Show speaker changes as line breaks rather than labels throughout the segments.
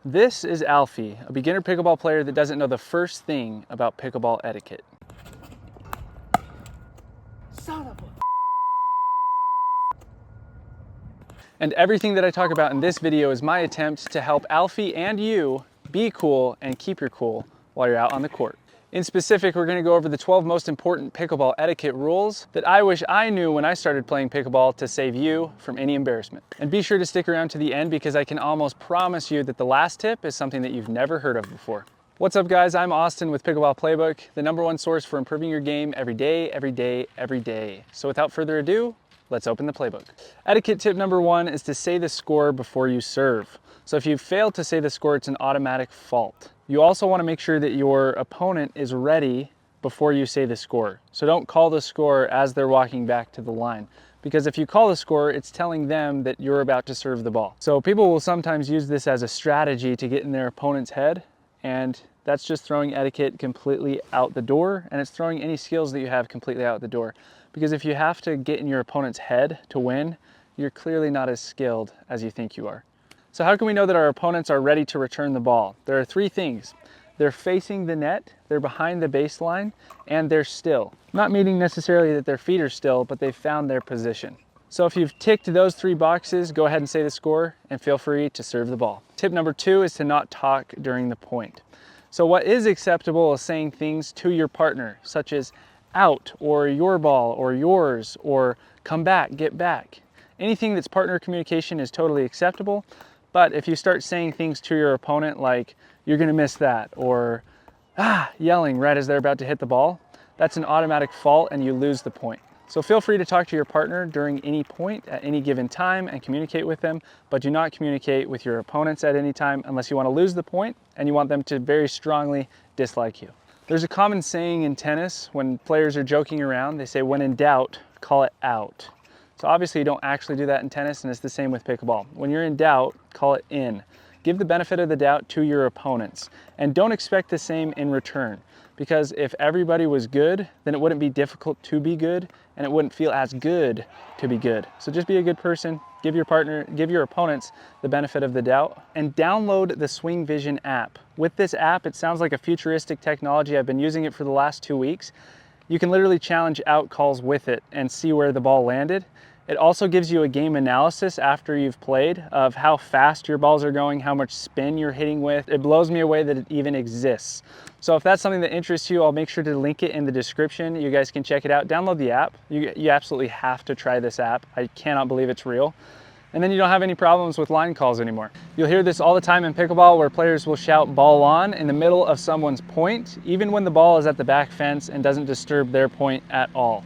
This is Alfie, a beginner pickleball player that doesn't know the first thing about pickleball etiquette.
Son of a...
And everything that I talk about in this video is my attempt to help Alfie and you be cool and keep your cool while you're out on the court. In specific, we're going to go over the 12 most important pickleball etiquette rules that I wish I knew when I started playing pickleball to save you from any embarrassment. And be sure to stick around to the end because I can almost promise you that the last tip is something that you've never heard of before. What's up guys, I'm Austin with Pickleball Playbook, the #1 source for improving your game every day, every day, every day. So without further ado, let's open the playbook. Etiquette tip #1 is to say the score before you serve. So if you fail to say the score, it's an automatic fault. You also want to make sure that your opponent is ready before you say the score. So don't call the score as they're walking back to the line. Because if you call the score, it's telling them that you're about to serve the ball. So people will sometimes use this as a strategy to get in their opponent's head, and that's just throwing etiquette completely out the door, and it's throwing any skills that you have completely out the door. Because if you have to get in your opponent's head to win, you're clearly not as skilled as you think you are. So how can we know that our opponents are ready to return the ball? There are 3 things. They're facing the net, they're behind the baseline, and they're still. Not meaning necessarily that their feet are still, but they've found their position. So if you've ticked those 3 boxes, go ahead and say the score and feel free to serve the ball. Tip #2 is to not talk during the point. So what is acceptable is saying things to your partner, such as out, or your ball, or yours, or come back, get back. Anything that's partner communication is totally acceptable, but if you start saying things to your opponent like, you're gonna miss that, or yelling right as they're about to hit the ball, that's an automatic fault and you lose the point. So feel free to talk to your partner during any point at any given time and communicate with them, but do not communicate with your opponents at any time unless you want to lose the point and you want them to very strongly dislike you. There's a common saying in tennis when players are joking around, they say, when in doubt, call it out. So obviously you don't actually do that in tennis, and it's the same with pickleball. When you're in doubt, call it in. Give the benefit of the doubt to your opponents, and don't expect the same in return. Because if everybody was good, then it wouldn't be difficult to be good, and it wouldn't feel as good to be good. So just be a good person, give your partner, give your opponents the benefit of the doubt, and download the Swing Vision app. With this app, it sounds like a futuristic technology. I've been using it for the last 2 weeks. You can literally challenge out calls with it and see where the ball landed. It also gives you a game analysis after you've played of how fast your balls are going, how much spin you're hitting with. It blows me away that it even exists. So if that's something that interests you, I'll make sure to link it in the description. You guys can check it out. Download the app. You absolutely have to try this app. I cannot believe it's real. And then you don't have any problems with line calls anymore. You'll hear this all the time in pickleball where players will shout ball on in the middle of someone's point, even when the ball is at the back fence and doesn't disturb their point at all.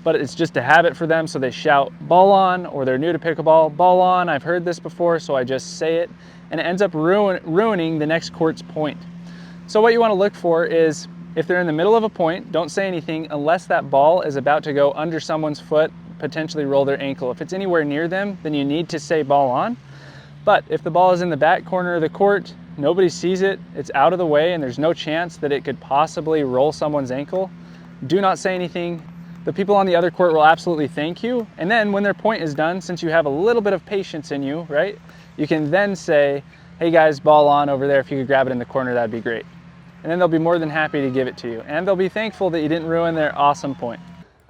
But it's just a habit for them, so they shout ball on, or they're new to pickleball, ball on, I've heard this before, so I just say it, and it ends up ruining the next court's point. So what you want to look for is, if they're in the middle of a point, don't say anything unless that ball is about to go under someone's foot, potentially roll their ankle. If it's anywhere near them, then you need to say ball on. But if the ball is in the back corner of the court, nobody sees it, it's out of the way, and there's no chance that it could possibly roll someone's ankle, do not say anything. The people on the other court will absolutely thank you. And then when their point is done, since you have a little bit of patience in you, right? You can then say, hey guys, ball on over there. If you could grab it in the corner, that'd be great. And then they'll be more than happy to give it to you. And they'll be thankful that you didn't ruin their awesome point.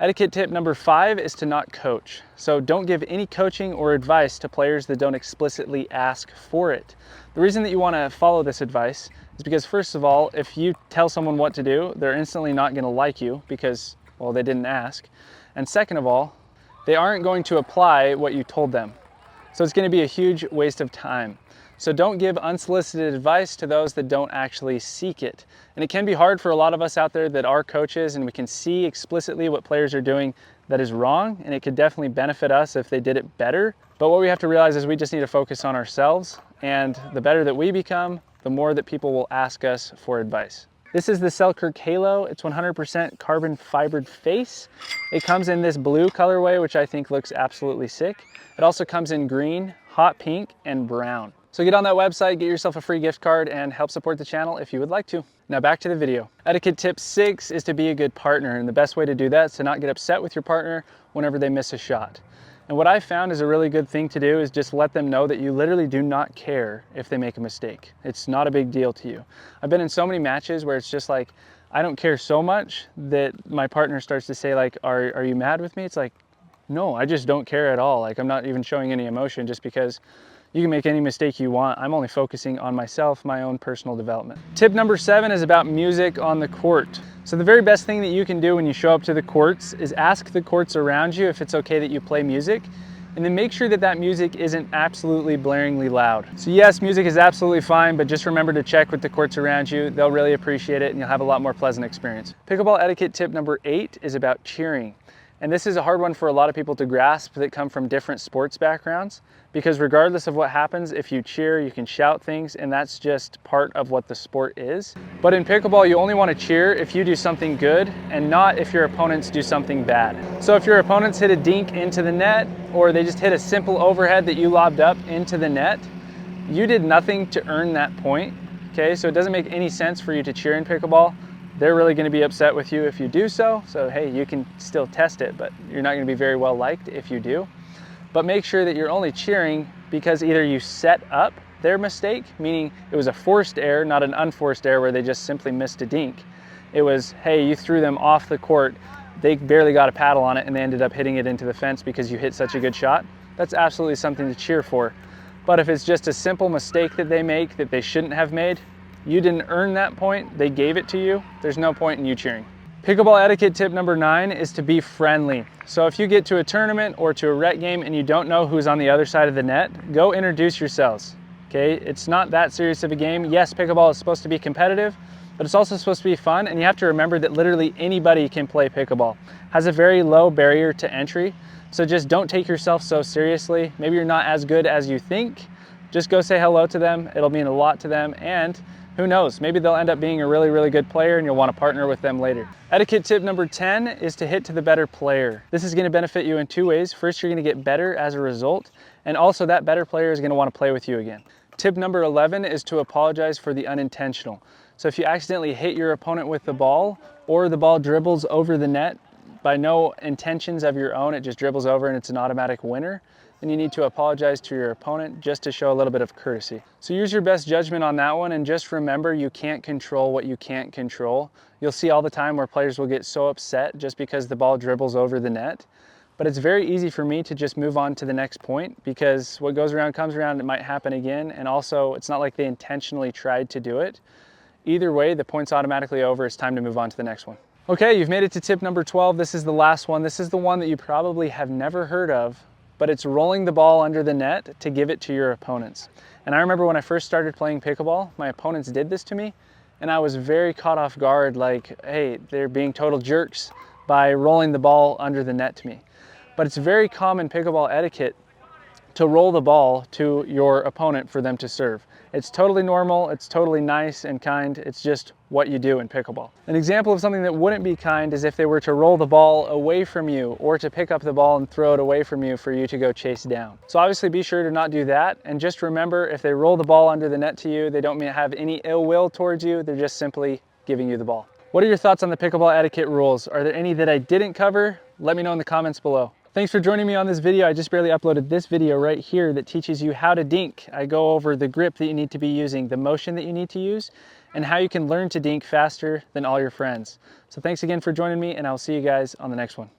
Etiquette tip #5 is to not coach. So don't give any coaching or advice to players that don't explicitly ask for it. The reason that you want to follow this advice is because, first of all, if you tell someone what to do, they're instantly not going to like you because, well, they didn't ask. And second of all, they aren't going to apply what you told them. So it's going to be a huge waste of time. So don't give unsolicited advice to those that don't actually seek it. And it can be hard for a lot of us out there that are coaches and we can see explicitly what players are doing that is wrong, and it could definitely benefit us if they did it better. But what we have to realize is we just need to focus on ourselves, and the better that we become, the more that people will ask us for advice. This is the Selkirk Halo. It's 100% carbon fibered face. It comes in this blue colorway, which I think looks absolutely sick. It also comes in green, hot pink, and brown. So get on that website, get yourself a free gift card, and help support the channel if you would like to. Now back to the video. Etiquette tip 6 is to be a good partner, and the best way to do that is to not get upset with your partner whenever they miss a shot. And what I found is a really good thing to do is just let them know that you literally do not care if they make a mistake. It's not a big deal to you. I've been in so many matches where it's just like, I don't care so much that my partner starts to say like, are you mad with me? It's like, no, I just don't care at all. Like, I'm not even showing any emotion just because you can make any mistake you want. I'm only focusing on myself, my own personal development. Tip number 7 is about music on the court. So the very best thing that you can do when you show up to the courts is ask the courts around you if it's okay that you play music, and then make sure that that music isn't absolutely blaringly loud. So yes, music is absolutely fine, but just remember to check with the courts around you. They'll really appreciate it and you'll have a lot more pleasant experience. Pickleball etiquette tip number 8 is about cheering. And this is a hard one for a lot of people to grasp that come from different sports backgrounds, because regardless of what happens, if you cheer, you can shout things, and that's just part of what the sport is. But in pickleball, you only want to cheer if you do something good and not if your opponents do something bad. So if your opponents hit a dink into the net, or they just hit a simple overhead that you lobbed up into the net, you did nothing to earn that point, okay? So it doesn't make any sense for you to cheer in pickleball. They're really going to be upset with you if you do so. So hey, you can still test it, but you're not going to be very well liked if you do. But make sure that you're only cheering because either you set up their mistake, meaning it was a forced error, not an unforced error where they just simply missed a dink. It was, hey, you threw them off the court, they barely got a paddle on it and they ended up hitting it into the fence because you hit such a good shot. That's absolutely something to cheer for. But if it's just a simple mistake that they make that they shouldn't have made, you didn't earn that point, they gave it to you, there's no point in you cheering. Pickleball etiquette tip number 9 is to be friendly. So if you get to a tournament or to a rec game and you don't know who's on the other side of the net, go introduce yourselves, okay? It's not that serious of a game. Yes, pickleball is supposed to be competitive, but it's also supposed to be fun, and you have to remember that literally anybody can play pickleball. It has a very low barrier to entry, so just don't take yourself so seriously. Maybe you're not as good as you think. Just go say hello to them. It'll mean a lot to them, and who knows, maybe they'll end up being a really, really good player and you'll want to partner with them later. Etiquette tip number 10 is to hit to the better player. This is going to benefit you in 2 ways. First, you're going to get better as a result, and also that better player is going to want to play with you again. Tip number 11 is to apologize for the unintentional. So if you accidentally hit your opponent with the ball, or the ball dribbles over the net by no intentions of your own, it just dribbles over and it's an automatic winner, then you need to apologize to your opponent just to show a little bit of courtesy. So use your best judgment on that one, and just remember you can't control what you can't control. You'll see all the time where players will get so upset just because the ball dribbles over the net. But it's very easy for me to just move on to the next point, because what goes around comes around. It might happen again, and also it's not like they intentionally tried to do it. Either way, the point's automatically over. It's time to move on to the next one. Okay, you've made it to tip number 12. This is the last one. This is the one that you probably have never heard of, but it's rolling the ball under the net to give it to your opponents. And I remember when I first started playing pickleball, my opponents did this to me, and I was very caught off guard, like, hey, they're being total jerks by rolling the ball under the net to me. But it's very common pickleball etiquette to roll the ball to your opponent for them to serve. It's totally normal, it's totally nice and kind, it's just what you do in pickleball. An example of something that wouldn't be kind is if they were to roll the ball away from you, or to pick up the ball and throw it away from you for you to go chase down. So obviously be sure to not do that, and just remember, if they roll the ball under the net to you, they don't have any ill will towards you, they're just simply giving you the ball. What are your thoughts on the pickleball etiquette rules? Are there any that I didn't cover? Let me know in the comments below. Thanks for joining me on this video. I just barely uploaded this video right here that teaches you how to dink. I go over the grip that you need to be using, the motion that you need to use, and how you can learn to dink faster than all your friends. So thanks again for joining me, and I'll see you guys on the next one.